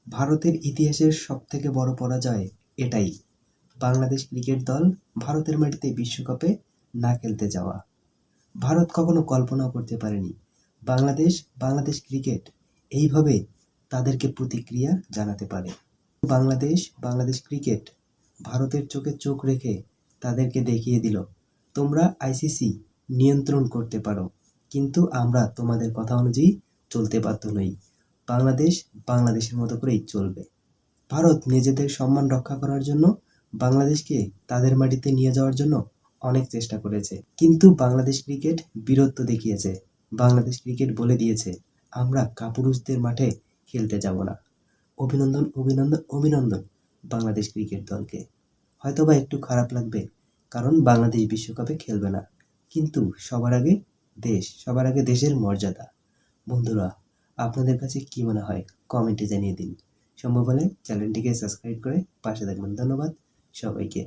ভারতের ইতিহাসের সবথেকে বড় পরাজয় এটাই, বাংলাদেশ ক্রিকেট দল ভারতের মাটিতে বিশ্বকাপে না খেলতে যাওয়া। ভারত কখনো কল্পনাও করতে পারেনি বাংলাদেশ ক্রিকেট এইভাবে তাদেরকে প্রতিক্রিয়া জানাতে পারে। বাংলাদেশ ক্রিকেট ভারতের চোখে চোখ রেখে তাদেরকে দেখিয়ে দিল, তোমরা আইসিসি নিয়ন্ত্রণ করতে পারো, কিন্তু আমরা তোমাদের কথা অনুযায়ী চলতে বাধ্য নই। বাংলাদেশের মতো করেই চলবে। ভারত নিজেদের সম্মান রক্ষা করার জন্য বাংলাদেশকে তাদের মাটিতে নিয়ে যাওয়ার জন্য অনেক চেষ্টা করেছে, কিন্তু বাংলাদেশ ক্রিকেট বীরত্ব দেখিয়েছে। বাংলাদেশ ক্রিকেট বলে দিয়েছে, আমরা কাপুরুষদের মাঠে খেলতে যাব না। অভিনন্দন অভিনন্দন অভিনন্দন বাংলাদেশ ক্রিকেট দলকে। হয়তোবা একটু খারাপ লাগবে, কারণ বাংলাদেশ বিশ্বকাপে খেলবে না, কিন্তু সবার আগে দেশের মর্যাদা। বন্ধুরা, আপনাদের কাছে কি মনে হয় কমেন্টে জানিয়ে দিন। সম্ভব হলে চ্যানেলটিকে সাবস্ক্রাইব করে পাশে থাকবেন। ধন্যবাদ সবাইকে।